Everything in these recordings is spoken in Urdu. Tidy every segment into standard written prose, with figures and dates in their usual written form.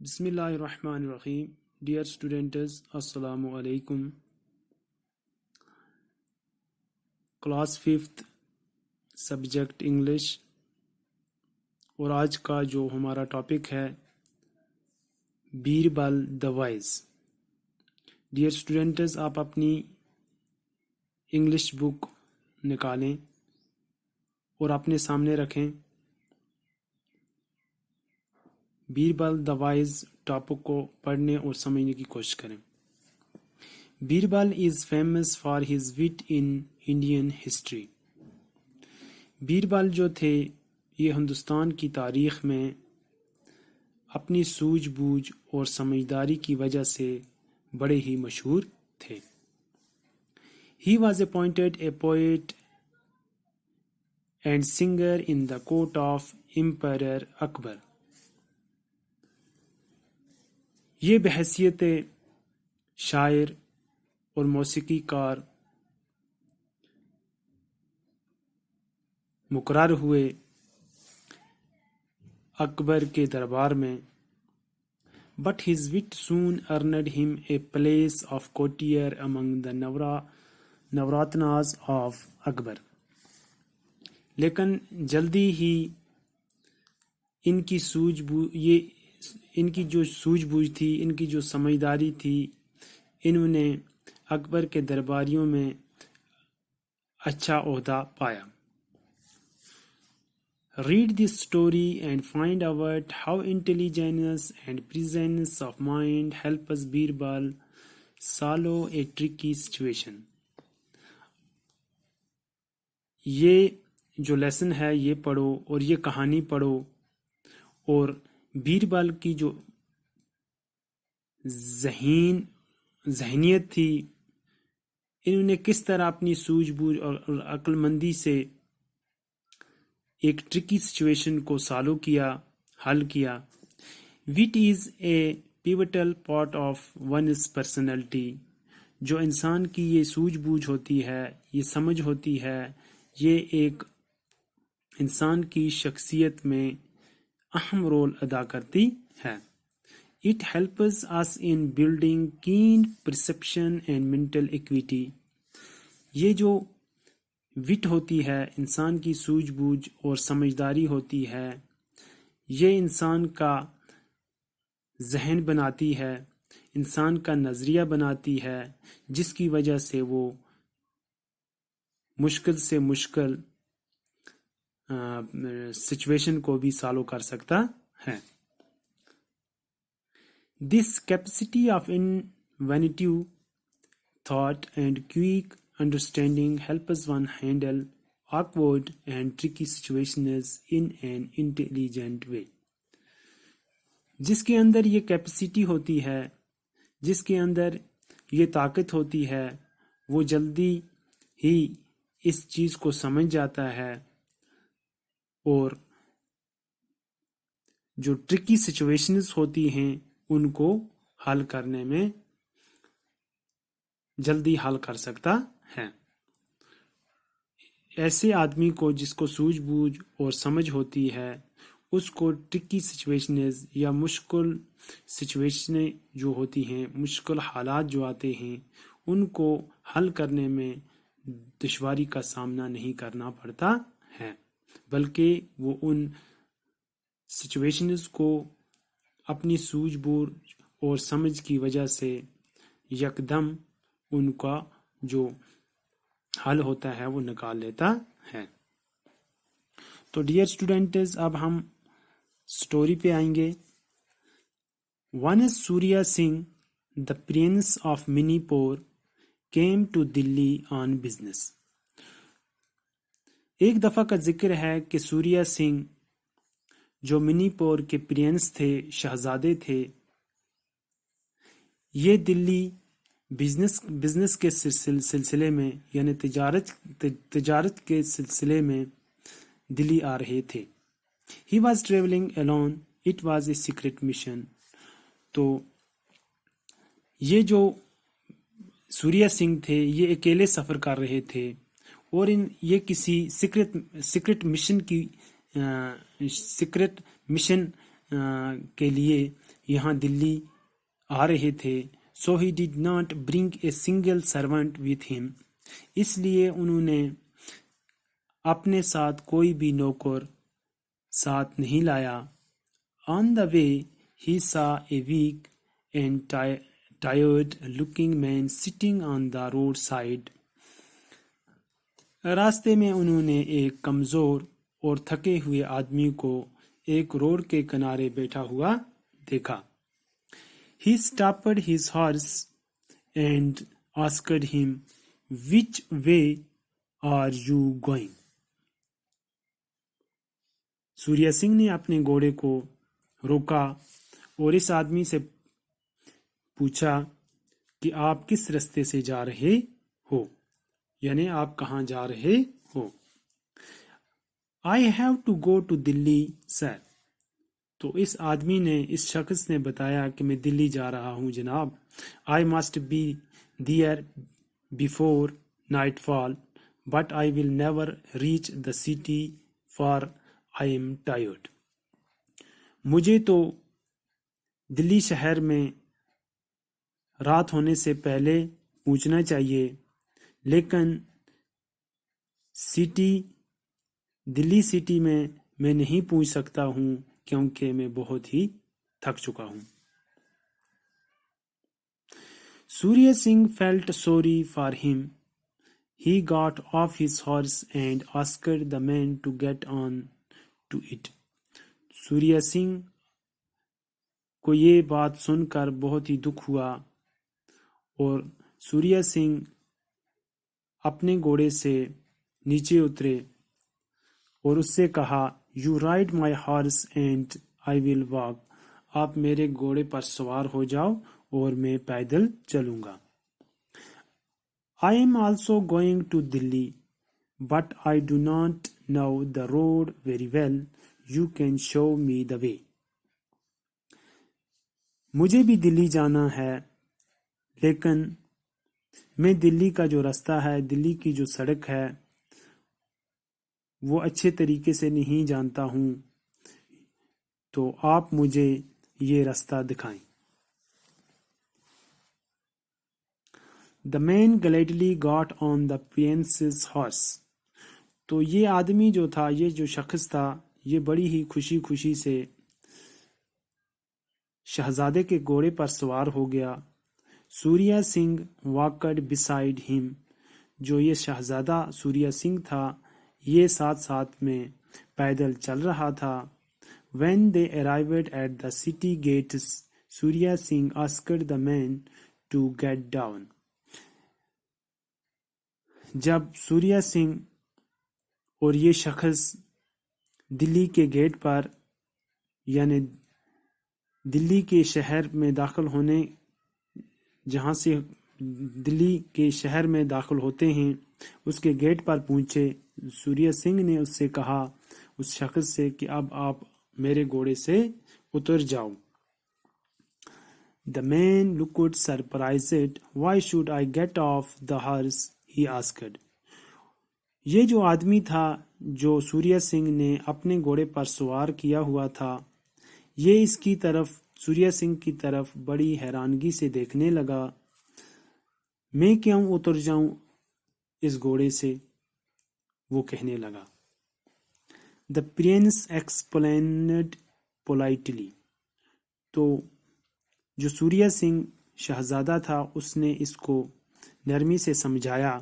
بسم اللہ الرحمن الرحیم. ڈیئر اسٹوڈنٹس، السلام علیکم. کلاس 5 سبجیکٹ انگلش، اور آج کا جو ہمارا ٹاپک ہے بیربل دا وائز. ڈیئر اسٹوڈنٹس، آپ اپنی انگلش بک نکالیں اور اپنے سامنے رکھیں. بیربل دا وائز ٹاپک کو پڑھنے اور سمجھنے کی کوشش کریں. Birbal is famous for his wit in Indian history. Birbal جو تھے یہ ہندوستان کی تاریخ میں اپنی سوجھ بوجھ اور سمجھداری کی وجہ سے بڑے ہی مشہور تھے. He was appointed a poet and singer in the court of Emperor Akbar. یہ بحیثیت شاعر اور موسیقی کار مقرر ہوئے اکبر کے دربار میں. But his wit soon earned him a place of courtier among the Navratnas of Akbar. لیکن جلدی ہی ان کی جو سوجھ بوجھ تھی، ان کی جو سمجھداری تھی، انہوں نے اکبر کے درباریوں میں اچھا عہدہ پایا. Read this story and find out how intelligence and presence of mind help us Birbal solve a tricky situation. یہ جو لیسن ہے یہ پڑھو اور یہ کہانی پڑھو، اور بیربل کی جو ذہنیت تھی، انہوں نے کس طرح اپنی سوجھ بوجھ اور عقل مندی سے ایک ٹرکی سچویشن کو سالو کیا، حل کیا. What is a pivotal part of one's personality. جو انسان کی یہ سوجھ بوجھ ہوتی ہے، یہ سمجھ ہوتی ہے، یہ ایک انسان کی شخصیت میں اہم رول ادا کرتی ہے. It helps us in building keen perception and mental equity. یہ جو وٹ ہوتی ہے، انسان کی سوجھ بوجھ اور سمجھداری ہوتی ہے، یہ انسان کا ذہن بناتی ہے، انسان کا نظریہ بناتی ہے، جس کی وجہ سے وہ مشکل سے مشکل سچویشن کو بھی سالو کر سکتا ہے. This capacity of inventive thought and quick understanding helps one handle awkward and tricky situations in an intelligent way. جس کے اندر یہ کیپیسٹی ہوتی ہے، جس کے اندر یہ طاقت ہوتی ہے، وہ جلدی ہی اس چیز کو سمجھ جاتا ہے اور جو ٹرکی سچویشنز ہوتی ہیں ان کو حل کرنے میں جلدی حل کر سکتا ہے. ایسے آدمی کو جس کو سوجھ بوجھ اور سمجھ ہوتی ہے، اس کو ٹرکی سچویشنز یا مشکل سچویشنیں جو ہوتی ہیں، مشکل حالات جو آتے ہیں، ان کو حل کرنے میں دشواری کا سامنا نہیں کرنا پڑتا ہے، بلکہ وہ ان سچویشنز کو اپنی سوجھ بوجھ اور سمجھ کی وجہ سے یکدم ان کا جو حل ہوتا ہے وہ نکال لیتا ہے. تو ڈیئر اسٹوڈنٹس، اب ہم سٹوری پہ آئیں گے. Once Surya Singh, the prince of Manipur, came to Delhi on business. ایک دفعہ کا ذکر ہے کہ سوریا سنگھ جو منی پور کے پرنس تھے، شہزادے تھے، یہ دلی بزنس کے سلسلے میں، یعنی تجارت کے سلسلے میں دلی آ رہے تھے. He was traveling alone. It was a secret mission. تو یہ جو سوریا سنگھ تھے یہ اکیلے سفر کر رہے تھے، اور یہ کسی سیکرٹ مشن کے لیے یہاں دلی آ رہے تھے. So he did not bring a single servant with him. اس لیے انہوں نے اپنے ساتھ کوئی بھی نوکر ساتھ نہیں لایا. On the way he saw a weak and tired looking man sitting on the roadside. راستے میں انہوں نے ایک کمزور اور تھکے ہوئے آدمی کو ایک روڈ کے کنارے بیٹھا ہوا دیکھا. He stopped his horse and asked him, "Which way are you going?" سوریا سنگھ نے اپنے گھوڑے کو روکا اور اس آدمی سے پوچھا کہ آپ کس رستے سے جا رہے ہو، یعنی آپ کہاں جا رہے ہو. I have to go to Delhi, sir. تو اس آدمی نے، اس شخص نے بتایا کہ میں دلی جا رہا ہوں جناب. I must be there before nightfall, but I will never reach the city for I am tired. مجھے تو دلی شہر میں رات ہونے سے پہلے پہنچنا چاہیے، لیکن دلی سٹی میں نہیں پہنچ سکتا ہوں کیونکہ میں بہت ہی تھک چکا ہوں. Surya Singh felt sorry for him. He got off his horse and asked the man to get on to it. سوریا سنگھ کو یہ بات سن کر بہت ہی دکھ ہوا اور سوریا سنگھ اپنے گھوڑے سے نیچے اترے اور اس سے کہا، "You ride my horse and I will walk." آپ میرے گھوڑے پر سوار ہو جاؤ اور میں پیدل چلوں گا. I am also going to Delhi, but I do not know the road very well. You can show me the way. مجھے بھی دلی جانا ہے، لیکن میں دلی کا جو رستہ ہے، دلی کی جو سڑک ہے، وہ اچھے طریقے سے نہیں جانتا ہوں، تو آپ مجھے یہ رستہ دکھائیں. The man gladly got on the prince's horse. تو یہ آدمی جو تھا، یہ جو شخص تھا، یہ بڑی ہی خوشی سے شہزادے کے گھوڑے پر سوار ہو گیا. سوریا سنگھ walked beside him. جو یہ شہزادہ سوریا سنگھ تھا، یہ ساتھ میں پیدل چل رہا تھا. When they arrived at the city gates, Surya Singh asked the man to get down. جب سوریا سنگھ اور یہ شخص دلی کے گیٹ پر، یعنی دلی کے شہر میں داخل ہونے، جہاں سے دلی کے شہر میں داخل ہوتے ہیں، اس کے گیٹ پر پہنچے، سوریا سنگھ نے اس سے کہا، اس شخص سے، کہ اب آپ میرے گھوڑے سے اتر جاؤ. The man looked surprised. Why should I get off the horse? He asked. یہ جو آدمی تھا جو سوریا سنگھ نے اپنے گھوڑے پر سوار کیا ہوا تھا، یہ اس کی طرف، سوریا سنگھ کی طرف بڑی حیرانگی سے دیکھنے لگا. میں کیوں اتر جاؤں اس گھوڑے سے؟ وہ کہنے لگا. The prince explained politely. تو جو سوریا سنگھ شہزادہ تھا، اس نے اس کو نرمی سے سمجھایا.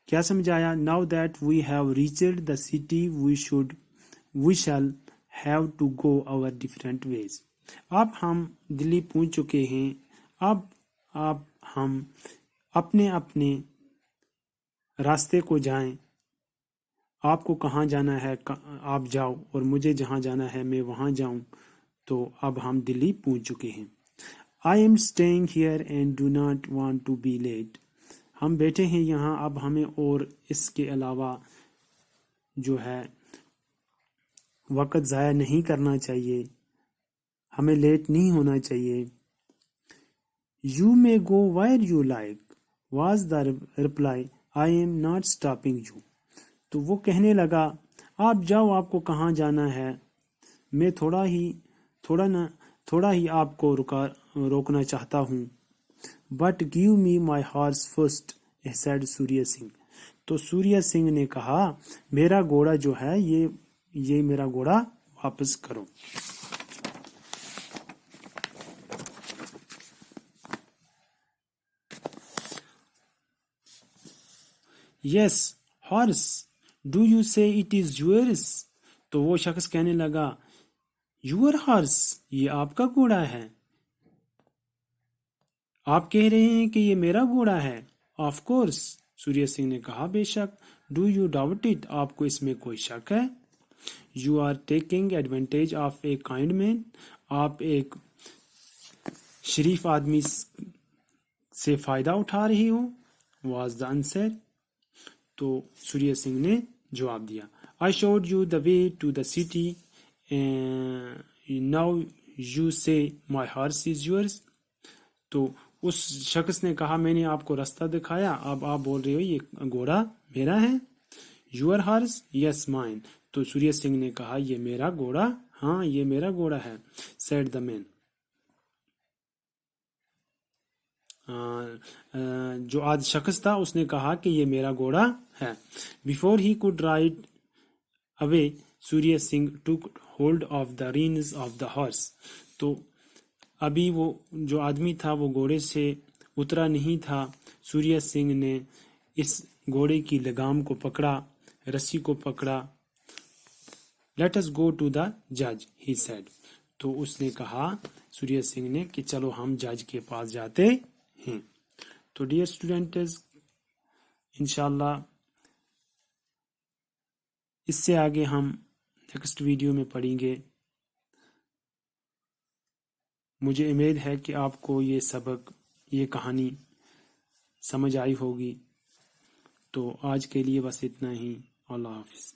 کیا سمجھایا؟ Now that we have reached the city, we shall have to go our different ways. اب ہم دلی پہنچ چکے ہیں، اب ہم اپنے راستے کو جائیں. آپ کو کہاں جانا ہے آپ جاؤ، اور مجھے جہاں جانا ہے میں وہاں جاؤں. تو اب ہم دلی پہنچ چکے ہیں. I am staying here and do not want to be late. ہم بیٹھے ہیں یہاں، اب ہمیں اور اس کے علاوہ جو ہے وقت ضائع نہیں کرنا چاہیے، ہمیں لیٹ نہیں ہونا چاہیے. You may go where you like was the reply. I am not stopping you. تو وہ کہنے لگا، آپ جاؤ، آپ کو کہاں جانا ہے، میں تھوڑا ہی تھوڑا ہی آپ کو روکنا چاہتا ہوں. But give me my horse first said Surya Singh. تو سوریا سنگھ نے کہا میرا گھوڑا جو ہے یہ میرا گھوڑا واپس کرو. یس ہارس ڈو یو سے اٹ از یورس. تو وہ شخص کہنے لگا یور ہارس یہ آپ کا گھوڑا ہے. آپ کہہ رہے ہیں کہ یہ میرا گھوڑا ہے. آف کورس سوریا سنگھ نے کہا بے شک. ڈو یو ڈاؤٹ اٹ آپ کو اس میں کوئی شک ہے. You are taking advantage of a kind man آپ ایک شریف آدمی سے فائدہ اٹھا رہی ہو. Was the answer. تو سوریا سنگھ نے جواب دیا I showed you the way to the city now you say my horse is yours. تو اس شخص نے کہا میں نے آپ کو راستہ دکھایا اب آپ بول رہے ہو یہ گھوڑا میرا ہے. Your horse? Yes mine. تو سوریا سنگھ نے کہا یہ میرا گھوڑا ہاں یہ میرا گھوڑا ہے. said the man. جو آج شخص تھا اس نے کہا کہ یہ میرا گھوڑا ہے. Before he could ride away, Surya Singh took hold of the reins of the horse. تو ابھی وہ جو آدمی تھا وہ گھوڑے سے اترا نہیں تھا. سوریا سنگھ نے اس گھوڑے کی لگام کو پکڑا رسی کو پکڑا. Let us go to the judge, he said. تو اس نے کہا سوریا سنگھ نے کہ چلو ہم جج کے پاس جاتے ہیں. تو ڈیئر اسٹوڈنٹس انشاءاللہ اس سے آگے ہم نیکسٹ ویڈیو میں پڑھیں گے. مجھے امید ہے کہ آپ کو یہ سبق یہ کہانی سمجھ آئی ہوگی. تو آج کے لیے بس اتنا ہی. اللہ حافظ.